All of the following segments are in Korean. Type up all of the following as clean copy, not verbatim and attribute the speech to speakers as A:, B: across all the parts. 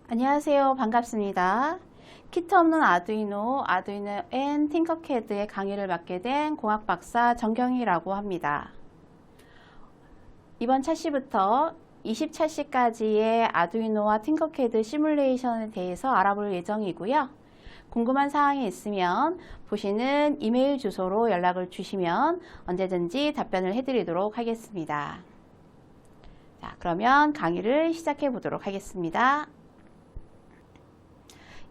A: 안녕하세요. 반갑습니다. 키트 없는 아두이노 앤 팅커캐드의 강의를 맡게 된 공학박사 정경희라고 합니다. 이번 차시부터 20차시까지의 아두이노와 팅커캐드 시뮬레이션에 대해서 알아볼 예정이고요. 궁금한 사항이 있으면 보시는 이메일 주소로 연락을 주시면 언제든지 답변을 해드리도록 하겠습니다. 자, 그러면 강의를 시작해 보도록 하겠습니다.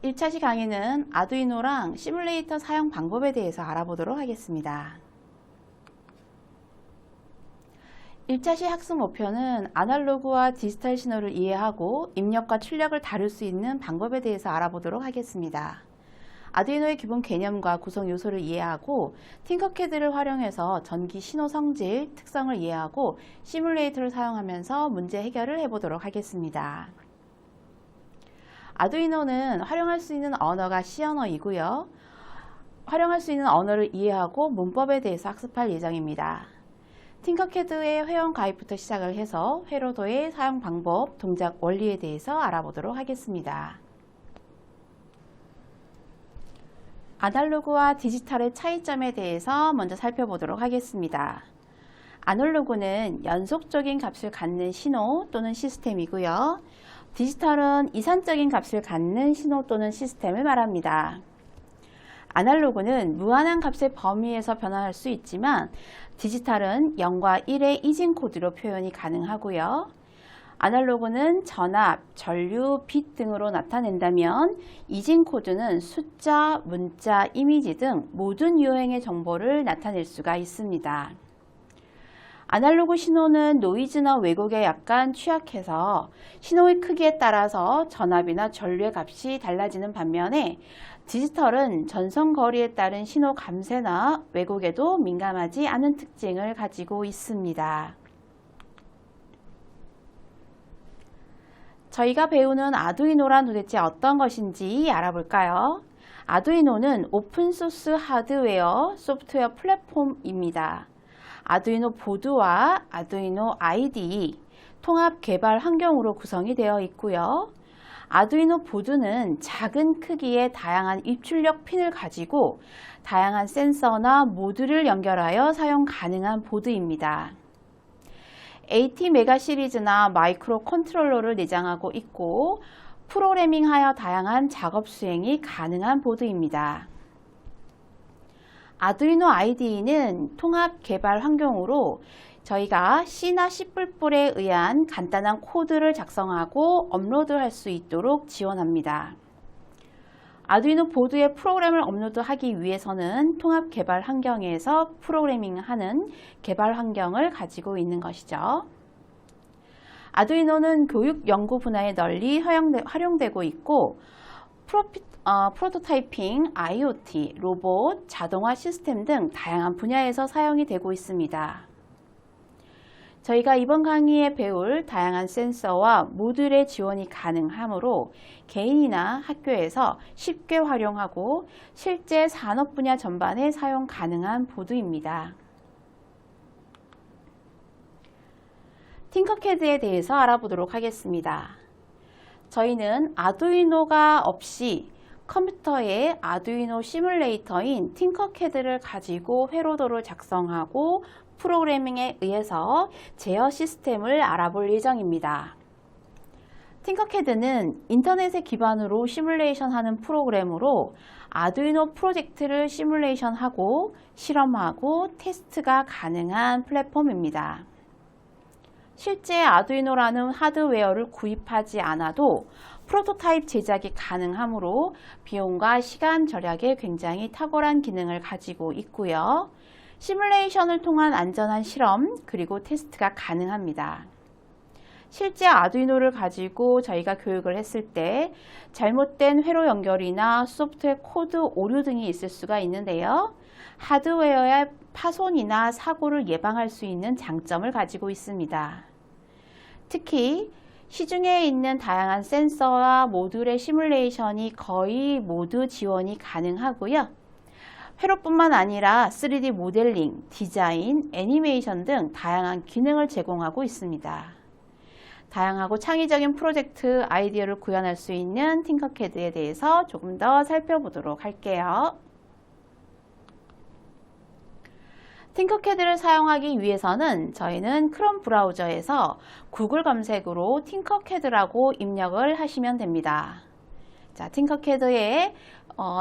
A: 1차시 강의는 아두이노랑 시뮬레이터 사용 방법에 대해서 알아보도록 하겠습니다. 1차시 학습 목표는 아날로그와 디지털 신호를 이해하고 입력과 출력을 다룰 수 있는 방법에 대해서 알아보도록 하겠습니다. 아두이노의 기본 개념과 구성 요소를 이해하고 팅커캐드를 활용해서 전기 신호 성질, 특성을 이해하고 시뮬레이터를 사용하면서 문제 해결을 해보도록 하겠습니다. 아두이노는 활용할 수 있는 언어가 C 언어이고요. 활용할 수 있는 언어를 이해하고 문법에 대해서 학습할 예정입니다. 팅커캐드의 회원 가입부터 시작을 해서 회로도의 사용 방법, 동작 원리에 대해서 알아보도록 하겠습니다. 아날로그와 디지털의 차이점에 대해서 먼저 살펴보도록 하겠습니다. 아날로그는 연속적인 값을 갖는 신호 또는 시스템이고요. 디지털은 이산적인 값을 갖는 신호 또는 시스템을 말합니다. 아날로그는 무한한 값의 범위에서 변환할 수 있지만 디지털은 0과 1의 이진 코드로 표현이 가능하고요. 아날로그는 전압, 전류, 빛 등으로 나타낸다면 이진 코드는 숫자, 문자, 이미지 등 모든 유형의 정보를 나타낼 수가 있습니다. 아날로그 신호는 노이즈나 왜곡에 약간 취약해서 신호의 크기에 따라서 전압이나 전류의 값이 달라지는 반면에 디지털은 전송 거리에 따른 신호 감쇄나 왜곡에도 민감하지 않은 특징을 가지고 있습니다. 저희가 배우는 아두이노란 도대체 어떤 것인지 알아볼까요? 아두이노는 오픈소스 하드웨어, 소프트웨어 플랫폼입니다. 아두이노 보드와 아두이노 IDE 통합 개발 환경으로 구성이 되어 있고요. 아두이노 보드는 작은 크기의 다양한 입출력 핀을 가지고 다양한 센서나 모듈을 연결하여 사용 가능한 보드입니다. AT 메가 시리즈나 마이크로 컨트롤러를 내장하고 있고 프로그래밍하여 다양한 작업 수행이 가능한 보드입니다. 아두이노 IDE는 통합 개발 환경으로 저희가 C나 C++에 의한 간단한 코드를 작성하고 업로드할 수 있도록 지원합니다. 아두이노 보드에 프로그램을 업로드하기 위해서는 통합 개발 환경에서 프로그래밍하는 개발 환경을 가지고 있는 것이죠. 아두이노는 교육 연구 분야에 널리 활용되고 있고 프로토타이핑, IoT, 로봇, 자동화 시스템 등 다양한 분야에서 사용이 되고 있습니다. 저희가 이번 강의에 배울 다양한 센서와 모듈의 지원이 가능하므로 개인이나 학교에서 쉽게 활용하고 실제 산업 분야 전반에 사용 가능한 보드입니다. 팅커캐드에 대해서 알아보도록 하겠습니다. 저희는 아두이노가 없이 컴퓨터에 아두이노 시뮬레이터인 팅커캐드를 가지고 회로도를 작성하고 프로그래밍에 의해서 제어 시스템을 알아볼 예정입니다. 팅커캐드는 인터넷에 기반으로 시뮬레이션하는 프로그램으로 아두이노 프로젝트를 시뮬레이션하고 실험하고 테스트가 가능한 플랫폼입니다. 실제 아두이노라는 하드웨어를 구입하지 않아도 프로토타입 제작이 가능하므로 비용과 시간 절약에 굉장히 탁월한 기능을 가지고 있고요. 시뮬레이션을 통한 안전한 실험 그리고 테스트가 가능합니다. 실제 아두이노를 가지고 저희가 교육을 했을 때 잘못된 회로 연결이나 소프트웨어 코드 오류 등이 있을 수가 있는데요. 하드웨어의 파손이나 사고를 예방할 수 있는 장점을 가지고 있습니다. 특히 시중에 있는 다양한 센서와 모듈의 시뮬레이션이 거의 모두 지원이 가능하고요. 회로뿐만 아니라 3D 모델링, 디자인, 애니메이션 등 다양한 기능을 제공하고 있습니다. 다양하고 창의적인 프로젝트 아이디어를 구현할 수 있는 팅커캐드에 대해서 조금 더 살펴보도록 할게요. 팅커캐드를 사용하기 위해서는 저희는 크롬 브라우저에서 구글 검색으로 팅커캐드라고 입력을 하시면 됩니다. 자, 팅커캐드에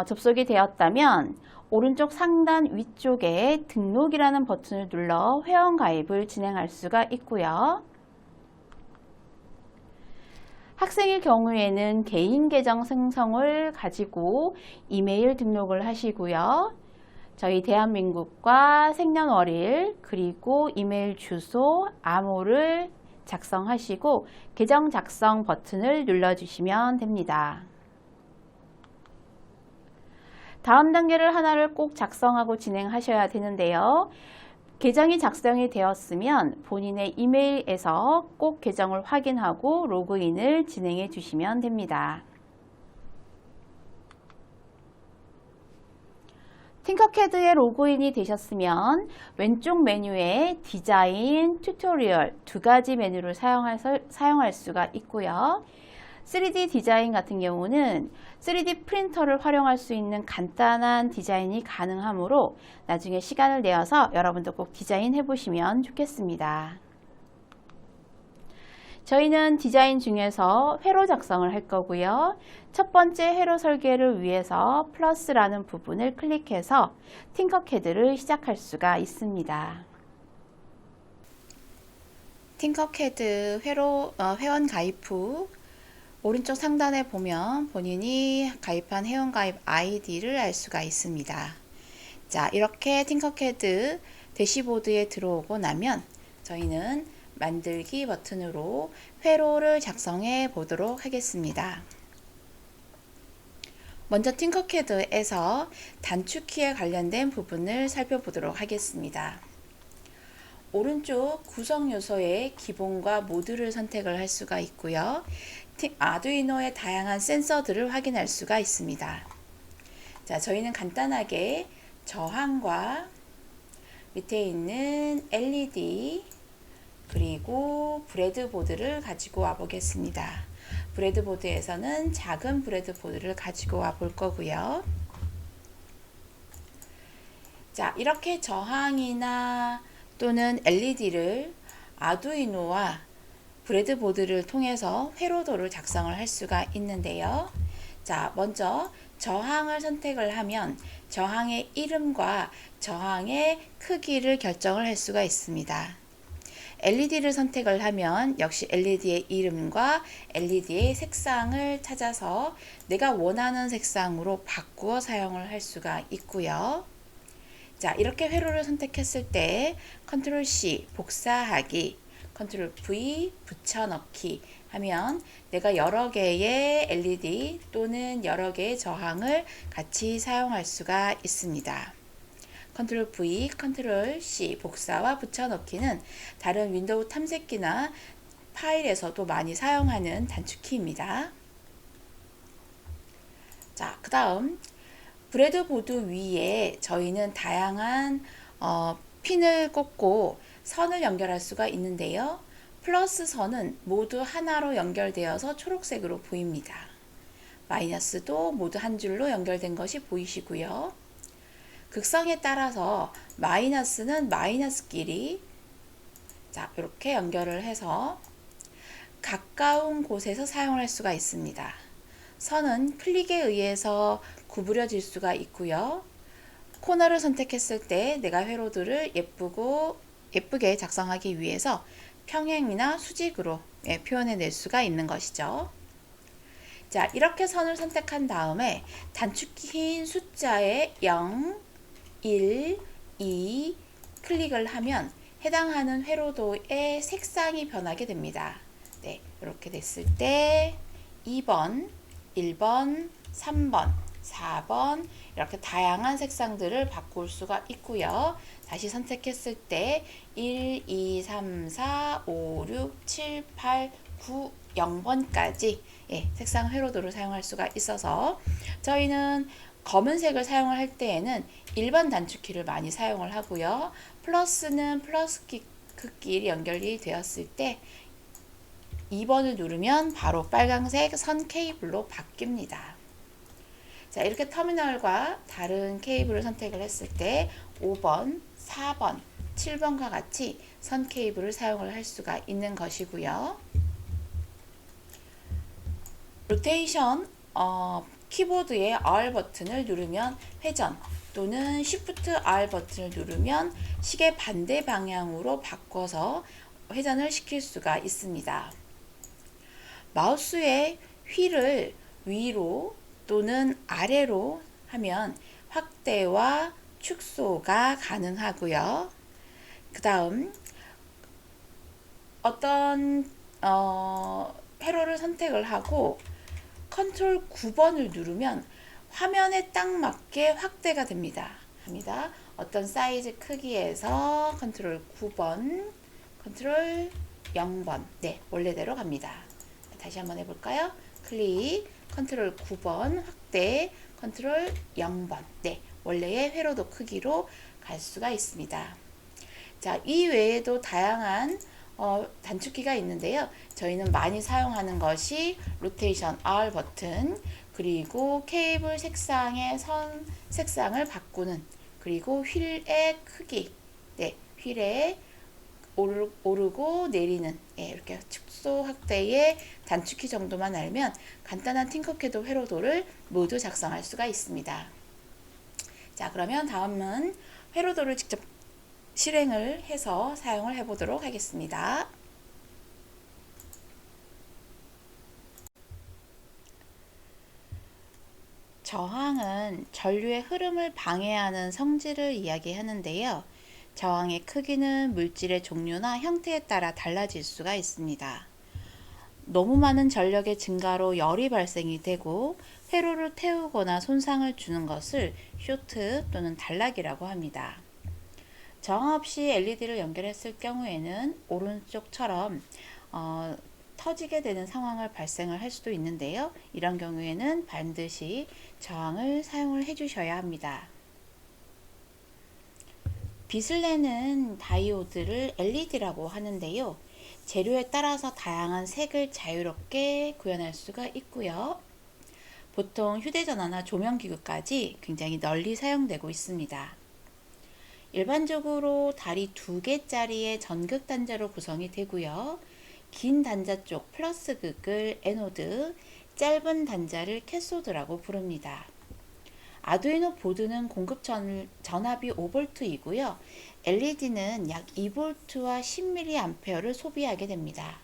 A: 접속이 되었다면 오른쪽 상단 위쪽에 등록이라는 버튼을 눌러 회원가입을 진행할 수가 있고요. 학생일 경우에는 개인 계정 생성을 가지고 이메일 등록을 하시고요. 저희 대한민국과 생년월일 그리고 이메일 주소, 암호를 작성하시고 계정 작성 버튼을 눌러주시면 됩니다. 다음 단계를 하나를 꼭 작성하고 진행하셔야 되는데요. 계정이 작성이 되었으면 본인의 이메일에서 꼭 계정을 확인하고 로그인을 진행해 주시면 됩니다. 팅커캐드에 로그인이 되셨으면 왼쪽 메뉴에 디자인, 튜토리얼 두 가지 메뉴를 사용할 수가 있고요. 3D 디자인 같은 경우는 3D 프린터를 활용할 수 있는 간단한 디자인이 가능하므로 나중에 시간을 내어서 여러분도 꼭 디자인 해보시면 좋겠습니다. 저희는 디자인 중에서 회로 작성을 할 거고요. 첫 번째 회로 설계를 위해서 플러스라는 부분을 클릭해서 팅커캐드를 시작할 수가 있습니다. 팅커캐드 회원 가입 후 오른쪽 상단에 보면 본인이 가입한 회원가입 아이디를 알 수가 있습니다. 자, 이렇게 팅커캐드 대시보드에 들어오고 나면 저희는 만들기 버튼으로 회로를 작성해 보도록 하겠습니다. 먼저 팅커캐드에서 단축키에 관련된 부분을 살펴보도록 하겠습니다. 오른쪽 구성 요소의 기본과 모드를 선택을 할 수가 있고요. 아두이노의 다양한 센서들을 확인할 수가 있습니다. 자, 저희는 간단하게 저항과 밑에 있는 LED 그리고 브레드보드를 가지고 와 보겠습니다. 브레드보드에서는 작은 브레드보드를 가지고 와 볼 거고요. 자, 이렇게 저항이나 또는 LED를 아두이노와 브레드보드를 통해서 회로도를 작성을 할 수가 있는데요. 자, 먼저 저항을 선택을 하면 저항의 이름과 저항의 크기를 결정을 할 수가 있습니다. LED를 선택을 하면 역시 LED의 이름과 LED의 색상을 찾아서 내가 원하는 색상으로 바꾸어 사용을 할 수가 있고요. 자, 이렇게 회로를 선택했을 때 컨트롤 C 복사하기, 컨트롤 V 붙여넣기 하면 내가 여러 개의 LED 또는 여러 개의 저항을 같이 사용할 수가 있습니다. 컨트롤 V, 컨트롤 C 복사와 붙여넣기는 다른 윈도우 탐색기나 파일에서도 많이 사용하는 단축키입니다. 자, 그 다음 브레드보드 위에 저희는 다양한 핀을 꽂고 선을 연결할 수가 있는데요. 플러스 선은 모두 하나로 연결되어서 초록색으로 보입니다. 마이너스도 모두 한 줄로 연결된 것이 보이시고요. 극성에 따라서 마이너스는 마이너스끼리 자, 이렇게 연결을 해서 가까운 곳에서 사용할 수가 있습니다. 선은 클릭에 의해서 구부려질 수가 있고요. 코너를 선택했을 때 내가 회로들을 예쁘게 작성하기 위해서 평행이나 수직으로 표현해 낼 수가 있는 것이죠. 자, 이렇게 선을 선택한 다음에 단축키인 숫자의 0, 1, 2 클릭을 하면 해당하는 회로도의 색상이 변하게 됩니다. 네, 이렇게 됐을 때 2번, 1번, 3번, 4번 이렇게 다양한 색상들을 바꿀 수가 있고요. 다시 선택했을 때 1, 2, 3, 4, 5, 6, 7, 8, 9, 0번까지 색상 회로도를 사용할 수가 있어서 저희는 검은색을 사용을 할 때에는 일반 단축키를 많이 사용을 하고요. 플러스는 플러스 키끼리 연결이 되었을 때 2번을 누르면 바로 빨강색 선 케이블로 바뀝니다. 자, 이렇게 터미널과 다른 케이블을 선택을 했을 때 5번, 4번, 7번과 같이 선 케이블을 사용을 할 수가 있는 것이고요. 로테이션 키보드의 R 버튼을 누르면 회전, 또는 Shift R 버튼을 누르면 시계 반대 방향으로 바꿔서 회전을 시킬 수가 있습니다. 마우스의 휠을 위로 또는 아래로 하면 확대와 축소가 가능하고요. 그 다음 어떤 회로를 선택을 하고 컨트롤 9번을 누르면 화면에 딱 맞게 확대가 됩니다. 어떤 사이즈 크기에서 컨트롤 9번, 컨트롤 0번, 네, 원래대로 갑니다. 다시 한번 해볼까요? 클릭, 컨트롤 9번 확대, 컨트롤 0번, 네, 원래의 회로도 크기로 갈 수가 있습니다. 자, 이 외에도 다양한 단축키가 있는데요. 저희는 많이 사용하는 것이 로테이션 R 버튼, 그리고 케이블 색상의 선 색상을 바꾸는, 그리고 휠의 크기, 네, 휠의 오르고 내리는, 예, 이렇게 축소 확대의 단축키 정도만 알면 간단한 팅커캐드 회로도를 모두 작성할 수가 있습니다. 자, 그러면 다음은 회로도를 직접 실행을 해서 사용을 해보도록 하겠습니다. 저항은 전류의 흐름을 방해하는 성질을 이야기하는데요. 저항의 크기는 물질의 종류나 형태에 따라 달라질 수가 있습니다. 너무 많은 전력의 증가로 열이 발생이 되고 회로를 태우거나 손상을 주는 것을 쇼트 또는 단락이라고 합니다. 저항 없이 LED를 연결했을 경우에는 오른쪽처럼 터지게 되는 상황을 발생을 할 수도 있는데요. 이런 경우에는 반드시 저항을 사용을 해 주셔야 합니다. 빛을 내는 다이오드를 LED라고 하는데요. 재료에 따라서 다양한 색을 자유롭게 구현할 수가 있고요. 보통 휴대전화나 조명기구까지 굉장히 널리 사용되고 있습니다. 일반적으로 다리 2개짜리의 전극 단자로 구성이 되고요. 긴 단자 쪽 플러스 극을 애노드, 짧은 단자를 캐소드라고 부릅니다. 아두이노 보드는 공급 전압이 5V이고요. LED는 약 2V와 10mA를 소비하게 됩니다.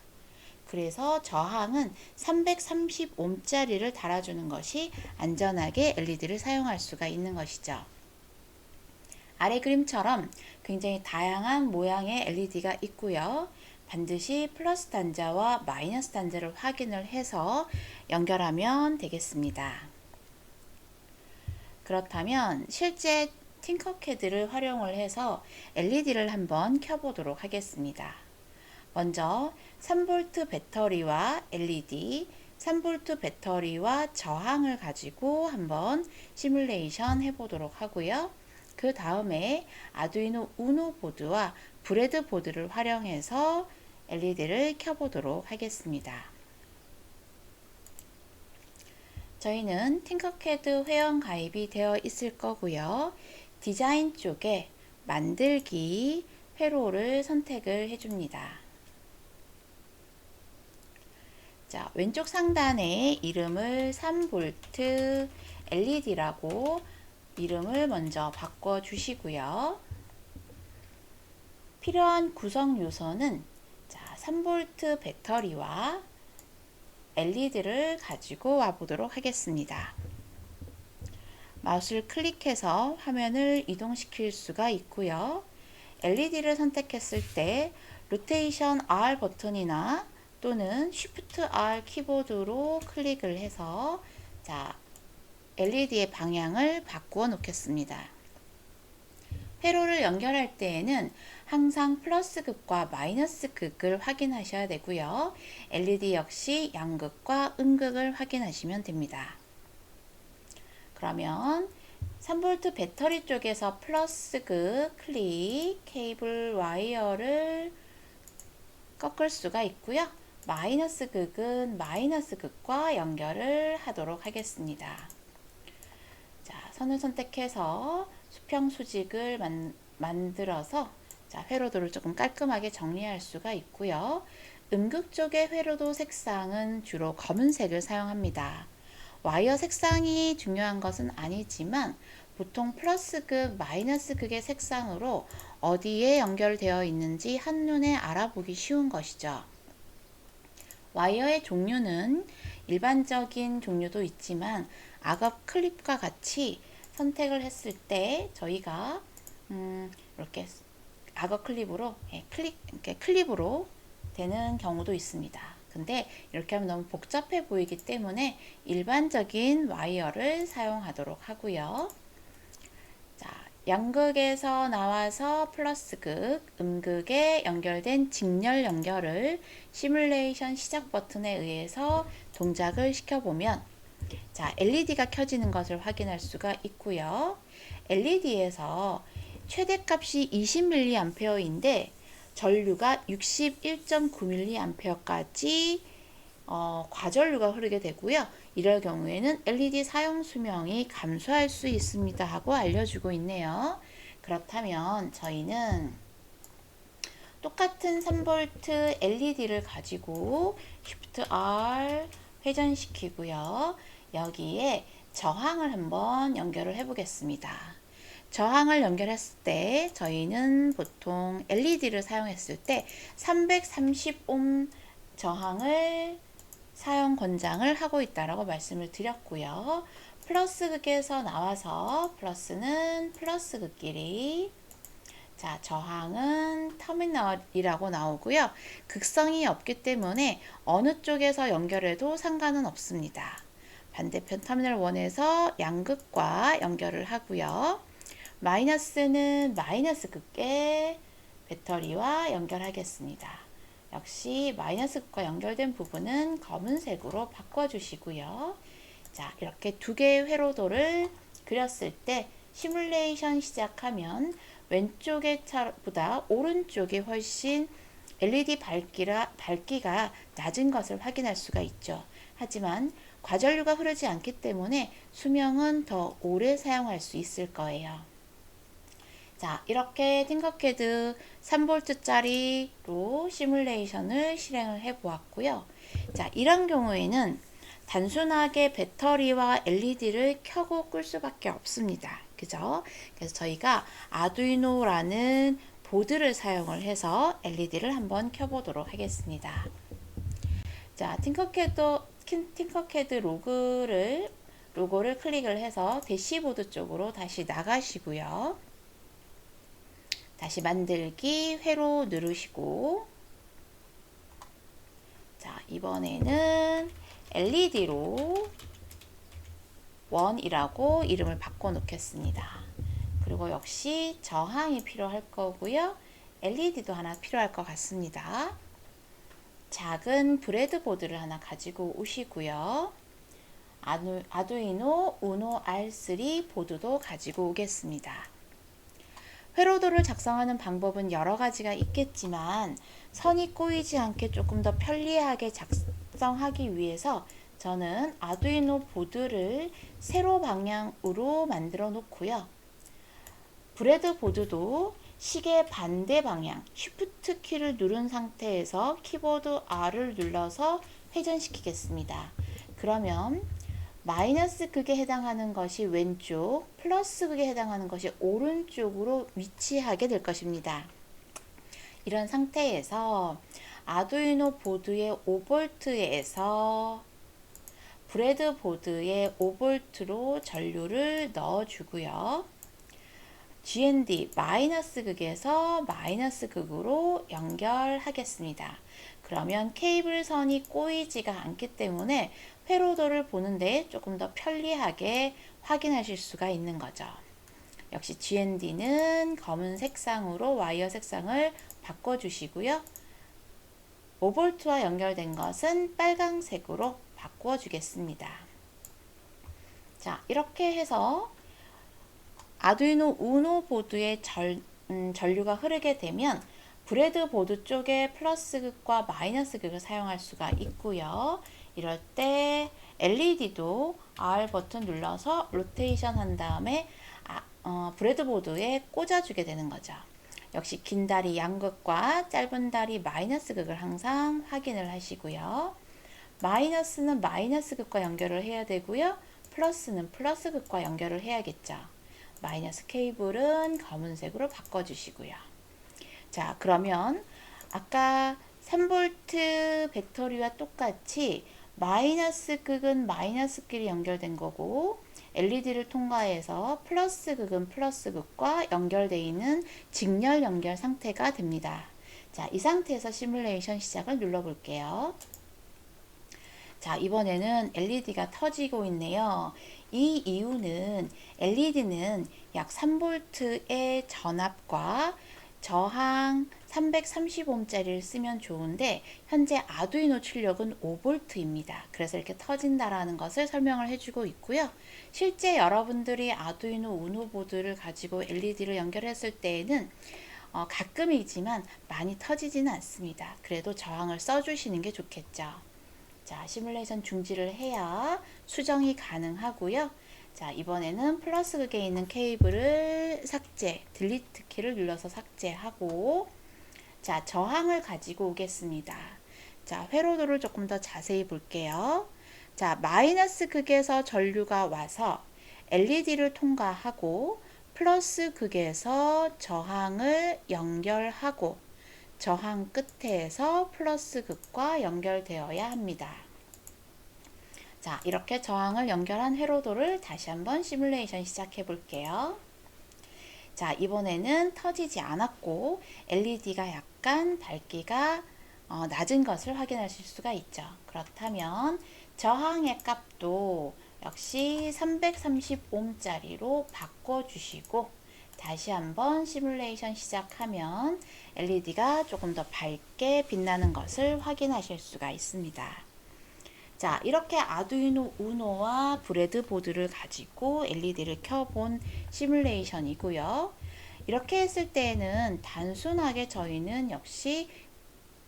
A: 그래서 저항은 330ohm짜리를 달아주는 것이 안전하게 LED를 사용할 수가 있는 것이죠. 아래 그림처럼 굉장히 다양한 모양의 LED가 있고요. 반드시 플러스 단자와 마이너스 단자를 확인을 해서 연결하면 되겠습니다. 그렇다면 실제 팅커캐드를 활용을 해서 LED를 한번 켜보도록 하겠습니다. 먼저 3V 배터리와 LED, 3V 배터리와 저항을 가지고 한번 시뮬레이션 해보도록 하고요. 그 다음에 아두이노 우노 보드와 브레드 보드를 활용해서 LED를 켜보도록 하겠습니다. 저희는 팅커캐드 회원 가입이 되어 있을 거고요. 디자인 쪽에 만들기 회로를 선택을 해줍니다. 자, 왼쪽 상단에 이름을 3V LED라고 이름을 먼저 바꿔 주시고요. 필요한 구성 요소는 3V 배터리와 LED를 가지고 와 보도록 하겠습니다. 마우스를 클릭해서 화면을 이동시킬 수가 있고요. LED를 선택했을 때 로테이션 R 버튼이나 또는 Shift R 키보드로 클릭을 해서 LED의 방향을 바꾸어 놓겠습니다. 회로를 연결할 때에는 항상 플러스 극과 마이너스 극을 확인하셔야 되고요. LED 역시 양극과 음극을 확인하시면 됩니다. 그러면 3V 배터리 쪽에서 플러스 극 클릭, 케이블 와이어를 꺾을 수가 있고요. 마이너스 극은 마이너스 극과 연결을 하도록 하겠습니다. 자, 선을 선택해서 수평 수직을 만들어서 자, 회로도를 조금 깔끔하게 정리할 수가 있고요. 음극 쪽의 회로도 색상은 주로 검은색을 사용합니다. 와이어 색상이 중요한 것은 아니지만 보통 플러스 극, 마이너스 극의 색상으로 어디에 연결되어 있는지 한눈에 알아보기 쉬운 것이죠. 와이어의 종류는 일반적인 종류도 있지만 악업 클립과 같이 선택을 했을 때 저희가 이렇게 악어 클립으로 이렇게 클립으로 되는 경우도 있습니다. 근데 이렇게 하면 너무 복잡해 보이기 때문에 일반적인 와이어를 사용하도록 하고요. 자, 양극에서 나와서 플러스 극, 음극에 연결된 직렬 연결을 시뮬레이션 시작 버튼에 의해서 동작을 시켜보면 자, LED가 켜지는 것을 확인할 수가 있고요. LED에서 최대값이 20mA인데 전류가 61.9mA까지 과전류가 흐르게 되고요. 이럴 경우에는 LED 사용 수명이 감소할 수 있습니다 하고 알려주고 있네요. 그렇다면 저희는 똑같은 3V LED를 가지고 Shift R 회전시키고요. 여기에 저항을 한번 연결을 해 보겠습니다. 저항을 연결했을 때 저희는 보통 LED를 사용했을 때 330옴 저항을 사용 권장을 하고 있다라고 말씀을 드렸고요. 플러스 극에서 나와서 플러스는 플러스 극끼리 자, 저항은 터미널이라고 나오고요. 극성이 없기 때문에 어느 쪽에서 연결해도 상관은 없습니다. 반대편 터미널 1에서 양극과 연결을 하고요. 마이너스는 마이너스 극에 배터리와 연결하겠습니다. 역시 마이너스 극과 연결된 부분은 검은색으로 바꿔주시고요. 자, 이렇게 두 개의 회로도를 그렸을 때 시뮬레이션 시작하면 왼쪽의 차보다 오른쪽이 훨씬 LED 밝기가 낮은 것을 확인할 수가 있죠. 하지만 과전류가 흐르지 않기 때문에 수명은 더 오래 사용할 수 있을 거예요. 자, 이렇게 팅커캐드 3V짜리로 시뮬레이션을 실행을 해 보았고요. 자, 이런 경우에는 단순하게 배터리와 LED를 켜고 끌 수밖에 없습니다. 그죠? 그래서 저희가 아두이노라는 보드를 사용을 해서 LED를 한번 켜보도록 하겠습니다. 자, 팅커캐드 로고를 클릭을 해서 대시보드 쪽으로 다시 나가시고요. 다시 만들기 회로 누르시고 자, 이번에는 LED로 1이라고 이름을 바꿔 놓겠습니다. 그리고 역시 저항이 필요할 거고요. LED도 하나 필요할 것 같습니다. 작은 브레드보드를 하나 가지고 오시고요. 아두이노 우노 R3 보드도 가지고 오겠습니다. 회로도를 작성하는 방법은 여러 가지가 있겠지만 선이 꼬이지 않게 조금 더 편리하게 작성하기 위해서 저는 아두이노 보드를 세로 방향으로 만들어 놓고요. 브레드보드도 시계 반대 방향 Shift 키를 누른 상태에서 키보드 R을 눌러서 회전시키겠습니다. 그러면 마이너스 극에 해당하는 것이 왼쪽, 플러스 극에 해당하는 것이 오른쪽으로 위치하게 될 것입니다. 이런 상태에서 아두이노 보드의 5V에서 브레드보드의 5V로 전류를 넣어주고요. GND 마이너스 극에서 마이너스 극으로 연결하겠습니다. 그러면 케이블 선이 꼬이지가 않기 때문에 회로도를 보는데 조금 더 편리하게 확인하실 수가 있는 거죠. 역시 GND는 검은 색상으로 와이어 색상을 바꿔주시고요. 5V와 연결된 것은 빨강색으로 바꾸어 주겠습니다. 자, 이렇게 해서 아두이노 우노 보드에 전류가 흐르게 되면 브레드보드 쪽에 플러스 극과 마이너스 극을 사용할 수가 있고요. 이럴 때 LED도 R 버튼 눌러서 로테이션 한 다음에 브레드보드에 꽂아주게 되는 거죠. 역시 긴 다리 양극과 짧은 다리 마이너스 극을 항상 확인을 하시고요. 마이너스는 마이너스 극과 연결을 해야 되고요. 플러스는 플러스 극과 연결을 해야겠죠. 마이너스 케이블은 검은색으로 바꿔주시고요. 자, 그러면 아까 3V 배터리와 똑같이 마이너스 극은 마이너스 길이 연결된 거고 LED를 통과해서 플러스 극은 플러스 극과 연결되어 있는 직렬 연결 상태가 됩니다. 자, 이 상태에서 시뮬레이션 시작을 눌러 볼게요. 자, 이번에는 LED가 터지고 있네요. 이 이유는 LED는 약 3V의 전압과 저항 330ohm짜리를 쓰면 좋은데 현재 아두이노 출력은 5V입니다. 그래서 이렇게 터진다라는 것을 설명을 해주고 있고요. 실제 여러분들이 아두이노 우노 보드를 가지고 LED를 연결했을 때에는 가끔이지만 많이 터지지는 않습니다. 그래도 저항을 써주시는 게 좋겠죠. 자, 시뮬레이션 중지를 해야 수정이 가능하고요. 자, 이번에는 플러스 극에 있는 케이블을 삭제, 딜리트 키를 눌러서 삭제하고, 자, 저항을 가지고 오겠습니다. 자, 회로도를 조금 더 자세히 볼게요. 자, 마이너스 극에서 전류가 와서 LED를 통과하고 플러스 극에서 저항을 연결하고 저항 끝에서 플러스 극과 연결되어야 합니다. 자, 이렇게 저항을 연결한 회로도를 다시 한번 시뮬레이션 시작해 볼게요. 자, 이번에는 터지지 않았고 LED가 약간 밝기가 낮은 것을 확인하실 수가 있죠. 그렇다면 저항의 값도 역시 330ohm짜리로 바꿔주시고 다시 한번 시뮬레이션 시작하면 LED가 조금 더 밝게 빛나는 것을 확인하실 수가 있습니다. 자, 이렇게 아두이노 우노와 브레드보드를 가지고 LED를 켜본 시뮬레이션이고요. 이렇게 했을 때에는 단순하게 저희는 역시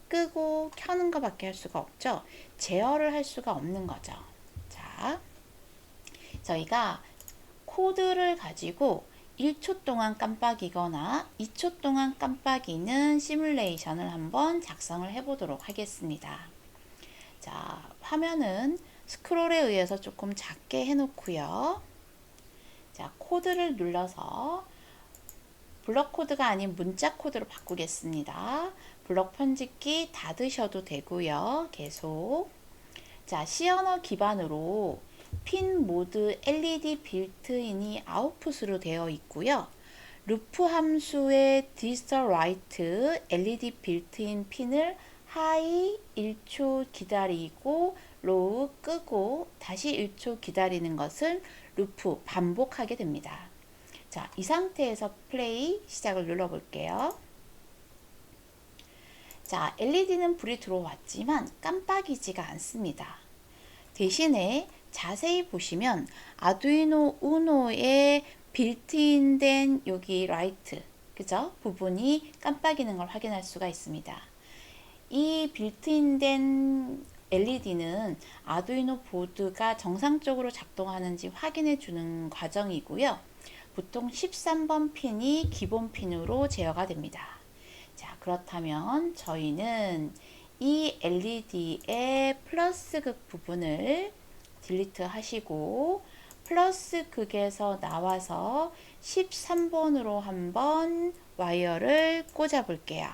A: 끄고 켜는 것밖에 할 수가 없죠. 제어를 할 수가 없는 거죠. 자, 저희가 코드를 가지고 1초 동안 깜빡이거나 2초 동안 깜빡이는 시뮬레이션을 한번 작성을 해 보도록 하겠습니다. 자, 화면은 스크롤에 의해서 조금 작게 해 놓고요. 자, 코드를 눌러서 블럭 코드가 아닌 문자 코드로 바꾸겠습니다. 블럭 편집기 닫으셔도 되고요. 계속. 자, C 언어 기반으로 핀 모드 LED 빌트인이 아웃풋으로 되어 있고요. 루프 함수의 디지털 라이트 LED 빌트인 핀을 하이 1초 기다리고 로우 끄고 다시 1초 기다리는 것을 루프 반복하게 됩니다. 자, 이 상태에서 플레이 시작을 눌러 볼게요. 자, LED는 불이 들어왔지만 깜빡이지가 않습니다. 대신에 자세히 보시면 아두이노 우노의 빌트인된 여기 라이트, 그죠? 부분이 깜빡이는 걸 확인할 수가 있습니다. 이 빌트인된 LED는 아두이노 보드가 정상적으로 작동하는지 확인해 주는 과정이고요. 보통 13번 핀이 기본 핀으로 제어가 됩니다. 자, 그렇다면 저희는 이 LED의 플러스 극 부분을 딜리트 하시고 플러스 극에서 나와서 13번으로 한번 와이어를 꽂아 볼게요.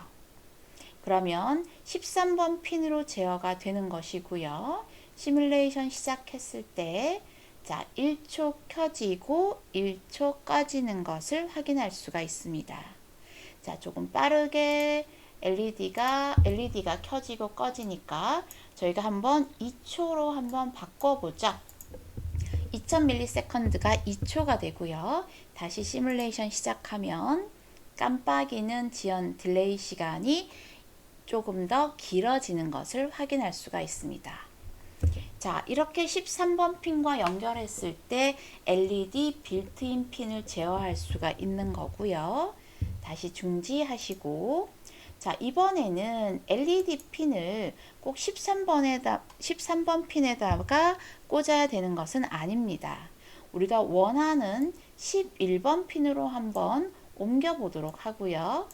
A: 그러면 13번 핀으로 제어가 되는 것이고요. 시뮬레이션 시작했을 때 자, 1초 켜지고 1초 꺼지는 것을 확인할 수가 있습니다. 자, 조금 빠르게 LED가 켜지고 꺼지니까 저희가 한번 2초로 한번 바꿔보죠. 2000ms가 2초가 되고요. 다시 시뮬레이션 시작하면 깜빡이는 지연 딜레이 시간이 조금 더 길어지는 것을 확인할 수가 있습니다. 자, 이렇게 13번 핀과 연결했을 때 LED 빌트인 핀을 제어할 수가 있는 거고요. 다시 중지하시고 자, 이번에는 LED 핀을 꼭 13번 핀에다가 꽂아야 되는 것은 아닙니다. 우리가 원하는 11번 핀으로 한번 옮겨 보도록 하고요.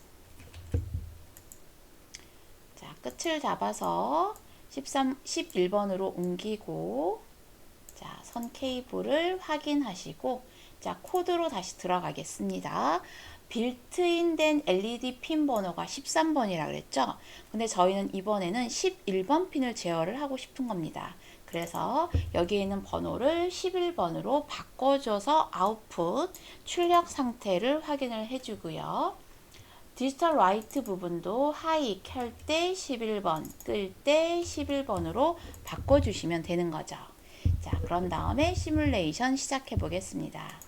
A: 자, 끝을 잡아서 11번으로 옮기고, 자, 선 케이블을 확인하시고, 자, 코드로 다시 들어가겠습니다. 빌트인 된 LED 핀 번호가 13번이라 그랬죠? 근데 저희는 이번에는 11번 핀을 제어를 하고 싶은 겁니다. 그래서 여기에 있는 번호를 11번으로 바꿔줘서 아웃풋 출력 상태를 확인을 해주고요. 디지털 라이트 부분도 하이 켤 때 11번, 끌 때 11번으로 바꿔주시면 되는 거죠. 자, 그런 다음에 시뮬레이션 시작해 보겠습니다.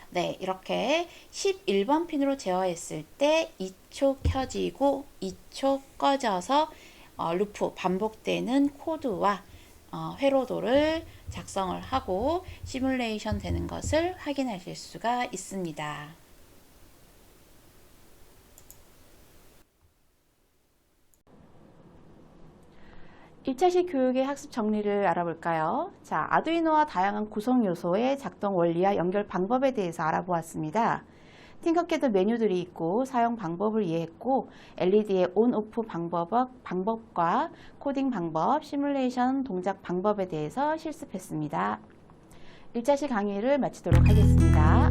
A: 네, 이렇게 11번 핀으로 제어했을 때 2초 켜지고 2초 꺼져서 루프 반복되는 코드와 회로도를 작성을 하고 시뮬레이션 되는 것을 확인하실 수가 있습니다. 1차식 교육의 학습 정리를 알아볼까요? 자, 아두이노와 다양한 구성 요소의 작동 원리와 연결 방법에 대해서 알아보았습니다. 팅커캐드 메뉴들이 있고 사용 방법을 이해했고, LED의 온, 오프 방법과 코딩 방법, 시뮬레이션 동작 방법에 대해서 실습했습니다. 1차식 강의를 마치도록 하겠습니다.